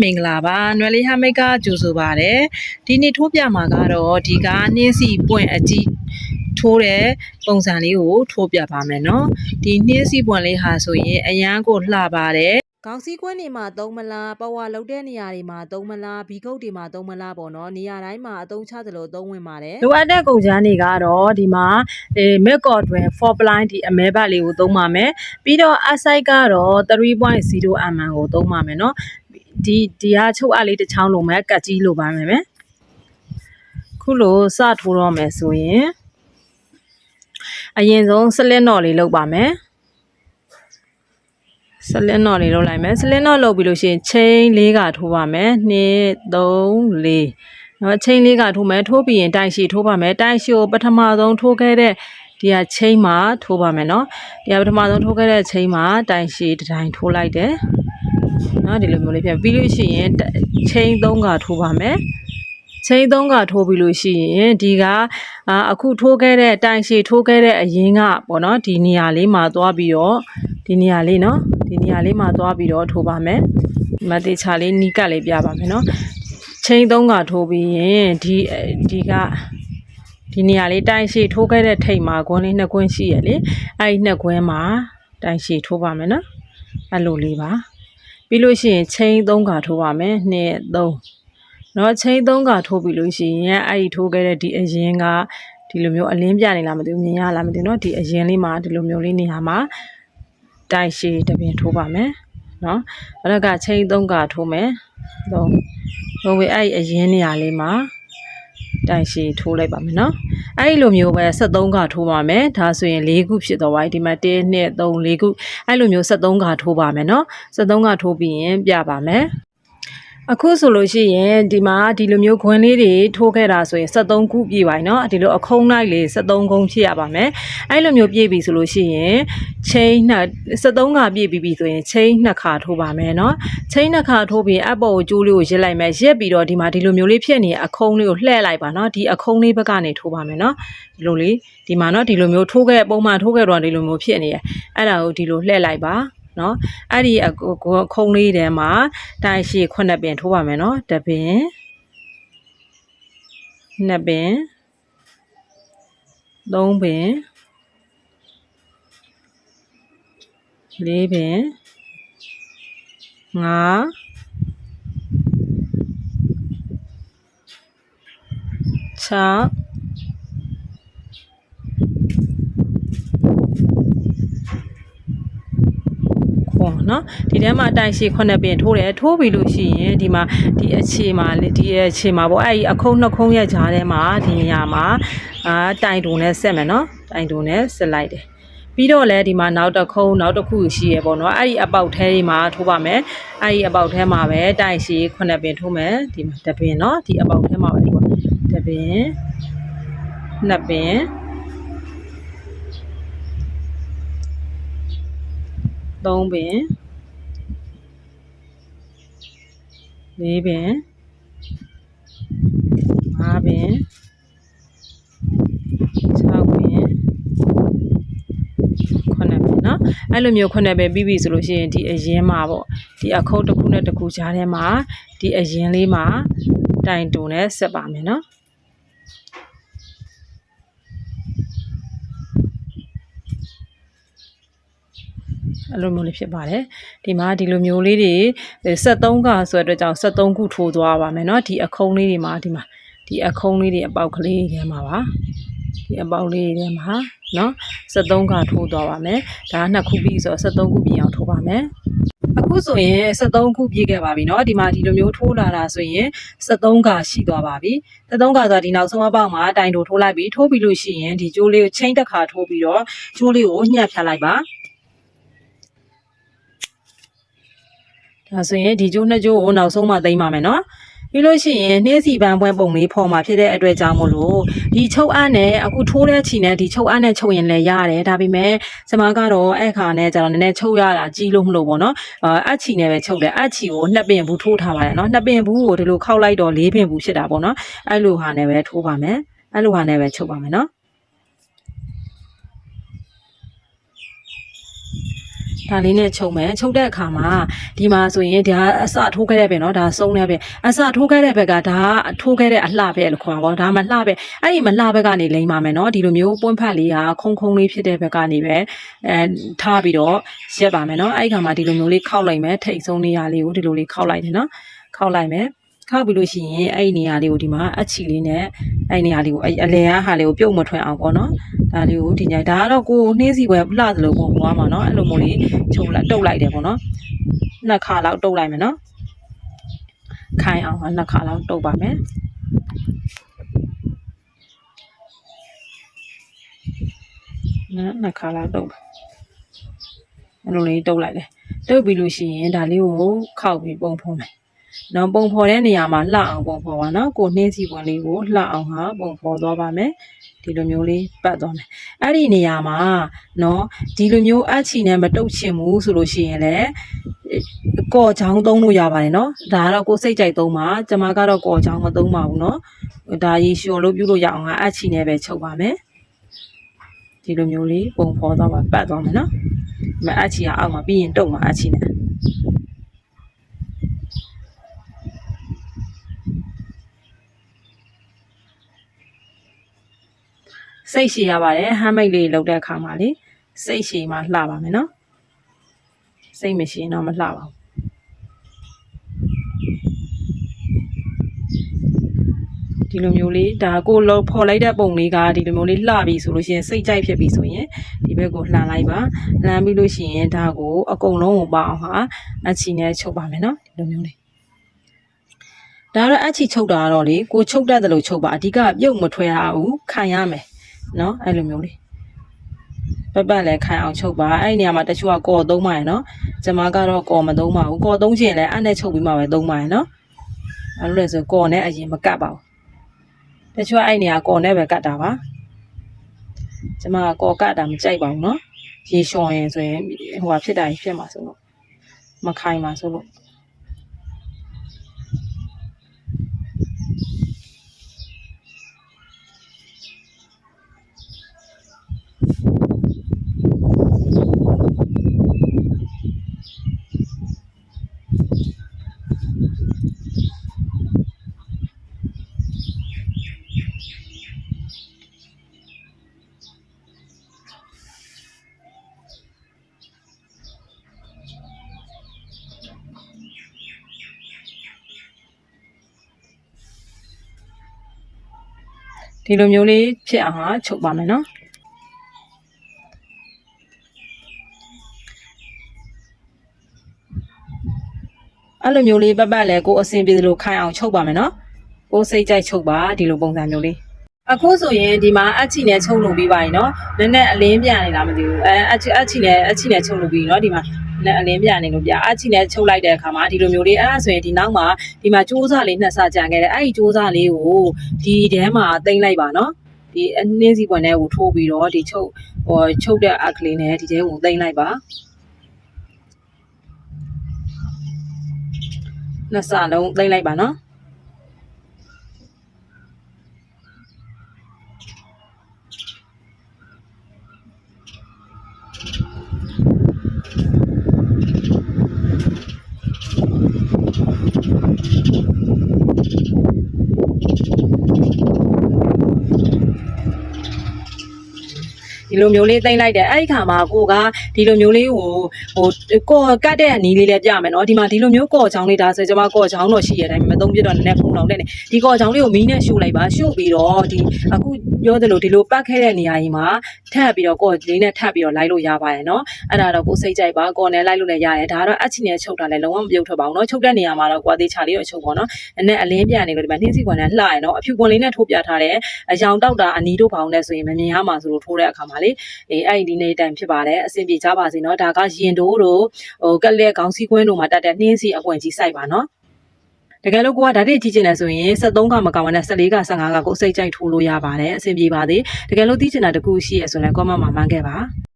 မင်္ဂလာပါနွယ်လေးဟာမိတ်ကကြိုဆိုပါတယ်ဒီနေ့ထိုးပြမှာကတော့ဒီကနှင်းစီပွင့်အကြီးထိုးတဲ့ပုံစံလေးကိုထိုးပြပါမယ်နော်ဒီနှင်းစီပွင့်လေးဟာဆိုရင်အရန်ကိုလှပါတယ်ခေါင်းစည်းကွင်းတွေမှာသုံးမလားပဝါလုတ်တဲ့နေရာတွေမှာသုံးမလားဘီကုတ်တွေမှာသုံးမလားပေါ့နော်နေရာတိုင်းမှာအသုံးချသလိုသုံးဝင်ပါတယ်လိုအပ်တဲ့ကုန်ချမ်းတွေကတော့ဒီမှာမက်ကော်တွင်4 ply ဒီအမဲဘတ်လေးကိုသုံးပါမယ်ပြီးတော့အဆိုင်ကတော့ 3.0 mm ကိုသုံးပါမယ်နော်ဒီကချုပ်အားလေးတစ်ချောင်းလုံးမဲ့ကတ်ကြီးလိုပါမယ်ခုလိုစထိုးတော့မယ်ဆိုရင်အရင်ဆုံးစလစ်နော်လေးလုပ်ပါမယ်စလင်းတော့လေးလုပ်လိုက်မယ်စလင်းတော့လုပ်ပြီးလို့ရှိရင်ချိန်လေးကထိုးပါမယ်2 3 4နော်ချိန်လေးကထိုးမယ်ထိုးပြီးရင်တိုင်ရှည်ထိုးပါမယ်တိုင်ရှည်ကိုပထမဆုံးထိုးခဲ့တဲ့ဒီကချိန်မှာထိုးပါမယ်နော်ဒီကပထမဆုံးထိုးခဲ့တဲ့ချိန်မှာတိုင်ရှည်တစ်တိုင်းထိုးလိုက်တယ်နော်ဒီလိုမျိုးလေးပြန်ပြီးလို့ရှိရင်ချိန်3ကထိုးပါမယ်ချိန်3ကထိုးပြီးလို့ရှိရင်ဒီကအခုထိုးခဲ့တဲ့တိုင်ရှည်ထိုးခဲ့တဲ့အရင်ကပေါ့နော်ဒီနေရာလေးမှာသွားပြီးတော့ဒီနေရာလေးနော်ဒီနေရာလေးမှာသွားပြီးတော့ထိုးပါမယ်မတေချာလေးနီးကပ်လေးပြပါမယ်နော်ချိန်3ကထိုးပြီးရင်ဒီနေရာလေးတိုင်ရှည်ထိုးခဲ့တဲ့ထိပ်မှာခွန်းလေး2ခွန်းရှိရလေအဲ့ဒီ2ခွန်းမှာတိုင်ရှည်ထိုးပါမယ်နော်အဲ့လိုလေးပါပြီးလို့ရှိရင်ချိန်3ကထိုးပါမယ်2 3နော်ချိန်3ကထိုးပြီးလို့ရှိရင်အဲ့ဒီထိုးခဲ့တဲ့ဒီအရင်ကဒီလိုမျိုးအလင်းပြနေလားမသိဘူးမြင်ရလားမသိဘူးနော်ဒီအရင်လေးမှာဒီလိုမျိုးလေးနေရာမှာတိုင်ရှည်တစ်ပင်ထိုးပါမယ်နော်အဲ့ဒါကချိန်3ကထိုးမယ်သုံးပြီးအဲ့အရင်နေရာလေးမှာတိုင်ရှည်ထိုးလိုက်ပါမယ်နော်အဲ့လိုမျိုးပဲ73ကထိုးပါမယ်ဒါဆိုရင်4ခုဖြစ်သွားပါပြီဒီမှာ1 2 3 4ခုအဲ့လိုမျိုး73ကထိုးပါမယ်နော်73ကထိုးပြီးရင်ပြပါမယ်အခုဆိုလို့ရှိရင်ဒီမှာဒီလိုမျိုးခွင်းလေးတွေထိုးခဲ့တာဆိုရင်73ခုပြည့်ပါပြီเนาะဒီလိုအခုံးလိုက်လေ73ခုဖြစ်ရပါမယ်အဲ့လိုမျိုးပြည့်ပြီဆိုလို့ရှိရင်ချိန်73ကပြည့်ပြီဆိုရင်ချိန်2ခါထိုးပါမယ်เนาะချိန်2ခါထိုးပြီးအပေါ်ကိုကျိုးလေးကိုရစ်လိုက်မယ်ရစ်ပြီးတော့ဒီမှာဒီလိုမျိုးလေးဖြစ်နေအခုံးလေးကိုလှည့်လိုက်ပါเนาะဒီအခုံးလေးဘက်ကနေထိုးပါမယ်เนาะဒီလိုလေးဒီမှာเนาะဒီလိုမျိုးထိုးခဲ့ပုံမှန်ထိုးခဲ့တော့ဒီလိုမျိုးဖြစ်နေရအဲ့ဒါကိုဒီလိုလှည့်လိုက်ပါနော်အဲ့ဒီခုံးလေးထဲမှာတိုင်ရှည်9ပင်ထိုးပါမယ်နော်1ပင်2ပင်3ပင်4ပင်5 6နော်ဒီထဲမှာတိုင်ရှည်9ပင်ထိုးတယ်ထိုးပြီးလို့ရှိရင်ဒီမှာဒီအခြေမှာပေါ့အဲ့ဒီအခုံး2ခုံးရဲ့ကြားထဲမှာဒီနေရာမှာတိုင်တုံနဲ့ဆက်မယ်နော်တိုင်တုံနဲ့ဆက်လိုက်တယ်ပြီးတော့လည်းဒီမှာနောက်တစ်ခုရှိရပေါ့နော်အဲ့ဒီအပေါက်ထဲဒီမှာထိုးပါမယ်အဲ့ဒီအပေါက်ထဲမှာပဲတိုင်ရှည်9ပင်ထိုးမယ်ဒီမှာ1ပင်နော်ဒီအပေါက်ထဲမှာပဲဒီပေါ့1ပင်2ပင်3ပင်4ပင်5ပင်6ပင်9ပင်နော်အဲ့လိုမျိုး9ပင်ပြီးပြီဆိုလို့ရှိရင်ဒီအရင်မှာပေါ့ဒီအခုံးတစ်ခုနဲ့တစ်ခုကြားထဲမှာဒီအရင်လေးမှာတိုင်တုံနဲ့ဆက်ပါမယ်နော်အဲ့လိုမျိုးလေးဖြစ်ပါတယ်ဒီမှာဒီလိုမျိုးလေးတွေ73ကဆိုတဲ့အတွက်ကြောင့်73ခုထိုးသွားပါမယ်เนาะဒီအခုံးလေးတွေမှာဒီမှာဒီအခုံးလေးတွေအပေါက်ကလေးတွေမှာပါဒီအပေါက်လေးတွေမှာเนาะ73ကထိုးသွားပါမယ်ဒါ2ခုပြီးဆိုတော့73ခုပြည့်အောင်ထိုးပါမယ်အခုဆိုရင်73ခုပြည့်ခဲ့ပါပြီเนาะဒီမှာဒီလိုမျိုးထိုးလာတာဆိုရင်73ကရှိသွားပါပြီ73ကဆိုတာဒီနောက်ဆုံးအပေါက်မှာတိုင်တိုထိုးလိုက်ပြီးထိုးပြီးလို့ရှိရင်ဒီကျိုးလေးကိုချိန်တစ်ခါထိုးပြီးတော့ကျိုးလေးကိုညှပ်ဖြတ်လိုက်ပါဒါဆိုရင်ဒီကျိုး2ကျိုးကိုနောက်ဆုံးမှသိမ်းပါမယ်နော်ပြီးလို့ရှိရင်နှင်းစီပန်းပွဲပုံလေးပေါ်မှာဖြစ်တဲ့အတွက်ကြောင့်မို့လို့ဒီချုပ်အားနဲ့အခုထိုးတဲ့ချီနဲ့ဒီချုပ်အားနဲ့ချုပ်ရင်လည်းရတယ်ဒါပေမဲ့စမကတော့အဲ့ခါနဲ့ကျတော့နည်းနည်းချုပ်ရတာကြီးလို့မလို့ပေါ့နော်အချီနဲ့ပဲချုပ်တယ်အချီကို2ပင်ဘူးထိုးထားပါတယ်နော်2ပင်ဘူးကိုဒီလိုခောက်လိုက်တော့4ပင်ဘူးဖြစ်တာပေါ့နော်အဲ့လိုဟာနဲ့ပဲထိုးပါမယ်အဲ့လိုဟာနဲ့ပဲချုပ်ပါမယ်နော် ဒါလေးနဲ့ချုပ်မယ်ချုပ်တဲ့အခါမှာဒီမှာဆိုရင်ဒါအစထိုးခဲ့တဲ့ပဲเนาะဒါစုံတဲ့ပဲအစထိုးခဲ့တဲ့ဘက်ကဒါထိုးခဲ့တဲ့အလှပဲလို့ခေါ်ပါဘောဒါမလှပဲအဲ့ဒီမလှဘက်ကနေလိမ့်ပါမယ်เนาะဒီလိုမျိုးပွင့်ဖက်လေးကခုံလေးဖြစ်တဲ့ဘက်ကနေပဲထားပြီးတော့ရက်ပါမယ်เนาะအဲ့ဒီခါမှာဒီလိုမျိုးလေးခောက်လိုက်မယ်ထိတ်ဆုံးနေရာလေးကိုဒီလိုလေးခောက်လိုက်တယ်เนาะခောက်လိုက်မယ်ခောက်ပြီးလို့ရှိရင်အဲ့ဒီနေရာလေးကိုဒီမှာအချီလေးနဲ့အဲ့ဒီနေရာလေးကိုအလဲအားဟာလေးကိုပြုတ်မထွက်အောင်ပေါ့နော်ဒါလေးကိုဒီညဒါကတော့ကိုနှင်းစီပွဲလှသလိုပုံသွားမှာနော်အဲ့လိုမျိုးလေးချုပ်လိုက်တုတ်လိုက်တယ်ပေါ့နော်နှစ်ခါလောက်တုတ်လိုက်မယ်နော်ခိုင်အောင်နှစ်ခါလောက်တုတ်ပါမယ်နှစ်ခါလောက်တုတ်အဲ့လိုလေးတုတ်လိုက်တယ်တုတ်ပြီးလို့ရှိရင်ဒါလေးကိုခောက်ပြီးပုံဖုံးမယ်နော်ပုံဖော်တဲ့နေရာမှာလှအောင်ပုံဖော်ပါနော်ကိုနှင်းစီပွန်လေးကိုလှအောင်ဟာပုံဖော်သွားပါမယ်ဒီလိုမျိုးလေးပတ်သွားမယ်အဲ့ဒီနေရာမှာနော်ဒီလိုမျိုးအချီနဲ့မတုတ်ချင်ဘူးဆိုလို့ရှိရင်လည်းကော့ချောင်းသုံးလို့ရပါတယ်နော်ဒါကတော့ကိုစိတ်ကြိုက်သုံးပါကျွန်မကတော့ကော့ချောင်းမသုံးပါဘူးနော်ဒါရေလျှော်လို့ပြုလို့ရအောင်ကအချီနဲ့ပဲချုပ်ပါမယ်ဒီလိုမျိုးလေးပုံဖော်သွားပါပတ်သွားမယ်နော်ဒီအချီကအောက်မှာပြီးရင်တုတ်မှာအချီနဲ့စိတ်ရှည်ရပါတယ်ဟမ်းမိတ်လေးလောက်တဲ့အခါမှာလေစိတ်ရှည်မှလှပါမယ်နော်စိတ်မရှိရင်တော့မလှပါဘူးဒီလိုမျိုးလေးဒါကိုလောဖော်လိုက်တဲ့ပုံလေးကဒီလိုမျိုးလေးလှပြီဆိုလို့ရှိရင်စိတ်ကြိုက်ဖြစ်ပြီဆိုရင်ဒီဘက်ကိုလှန်လိုက်ပါလှန်ပြီးလို့ရှိရင်ဒါကိုအကုန်လုံးကိုပါအောင်ဟာအချီနဲ့ချုပ်ပါမယ်နော်ဒီလိုမျိုးလေးဒါတော့အချီချုပ်တာတော့လေကိုချုပ်တတ်တယ်လို့ချုပ်ပါအဓိကပြုတ်မထွဲရဘူးခံရမယ်နော်အဲ့လိုမျိုးလေးပတ်လည်းခိုင်အောင်ချုပ်ပါအဲ့ဒီနေရာမှာတချို့ကကော်သုံးပါရယ်နော်ကျွန်မကတော့ကော်မသုံးပါဘူးကော်သုံးချင်လည်းအဲ့နဲ့ချုပ်ပြီးမှပဲသုံးပါရယ်နော်အဲ့လိုလဲဆိုကော်နဲ့အရင်မကတ်ပါဘူးတချို့အဲ့နေရာကော်နဲ့ပဲကတ်တာပါကျွန်မကကော်ကတ်တာမကြိုက်ပါဘူးနော်ရေလျှော်ရင်ဆိုရင်ဟိုဟာဖြစ်တာကြီးဖြစ်မှာဆိုလို့မခိုင်ပါဆိုလို့ဒီလိုမျိုးလေးဖြစ်အောင်ဟာချုပ်ပါမယ်နော်အဲ့လိုမျိုးလေးပတ်လဲကိုအဆင်ပြေသလိုခိုင်အောင်ချုပ်ပါမယ်နော်ကိုစိတ်ကြိုက်ချုပ်ပါဒီလိုပုံစံမျိုးလေးအခုဆိုရင်ဒီမှာအချီနဲ့ချုပ်လို့ပြီးပါရင်နော်နည်းနည်းအလင်းပြန်နေလားမသိဘူးအချီနဲ့ချုပ်လို့ပြီးနော်ဒီမှာနဲ့အလင်းပြနေလို့ပြအချီနဲ့ချုပ်လိုက်တဲ့အခါမှာဒီလိုမျိုးလေးအဲ့ဒါဆိုရင်ဒီနောက်မှာဒီမှာကြိုးစားလေးနှစ်ဆကြံခဲ့တယ်အဲ့ဒီကြိုးစားလေးကိုဒီထဲမှာသိမ့်လိုက်ပါနော်ဒီအနှင်းစီပွန်ထဲကိုထိုးပြီးတော့ဒီချုပ်တဲ့အက်ကလေးနဲ့ဒီထဲကိုသိမ့်လိုက်ပါနှစ်ဆလုံးသိမ့်လိုက်ပါနော်ဒီလိုမျိုးလေးသိမ့်လိုက်တယ်အဲ့ဒီခါမှာကိုကဒီလိုမျိုးလေးကိုကော်ကတ်တဲ့အနီးလေးလည်းပြမယ်နော်ဒီမှာဒီလိုမျိုးကော်ချောင်းလေးဒါဆိုကျွန်မကော်ချောင်းတော့ရှိရတဲ့အတိုင်းမသုံးပြတော့နည်းနည်းဖုံအောင်တက်နေဒီကော်ချောင်းလေးကိုမီးနဲ့ရှို့လိုက်ပါရှို့ပြီးတော့ဒီအခုပြောသလိုဒီလိုပတ်ခဲ့တဲ့နေရာကြီးမှာထပ်ပြီးတော့ကော်လေးနဲ့ထပ်ပြီးတော့လိုက်လို့ရပါတယ်နော်အဲ့ဒါတော့ကိုစိတ်ကြိုက်ပါကော်နဲ့လိုက်လို့လည်းရတယ်ဒါကတော့အချီနဲ့ချုပ်တာလည်းလုံးဝမပြုတ်ထွက်ပါဘူးနော်ချုပ်တဲ့နေရာမှာတော့ကွာသေးချာလေးတော့ချုပ်ပါနော်နည်းနည်းအလင်းပြန်နေလို့ဒီမှာနှင်းစီကွန်နဲ့လှရနော်အဖြူကွန်လေးနဲ့ထိုးပြထားတယ်အယောင်တောက်တာအနီးတို့ပေါင်းနဲ့ဆိုရင်မမြင်ရမှာဆိုလို့ထိုးတဲ့အခါမှာလေအဲ့ဒီနေတိုင်ဖြစ်ပါတယ်အဆင်ပြေကြပါစေเนาะဒါကရင်တိုးတို့ကက်လက်ခေါင်းစည်းကွင်းတို့မှာတက်တဲ့နှင်းစီအပွင့်ကြီးစိုက်ပါเนาะတကယ်လို့ကိုကဓာတ်တွေကြီးကျင်တယ်ဆိုရင်73ကမကောင်နဲ့14က15ကကိုစိတ်ကြိုက်ထိုးလို့ရပါတယ်အဆင်ပြေပါသေးတကယ်လို့သိချင်တာတခုရှိရဆိုရင် comment မှာမှန်းခဲ့ပါ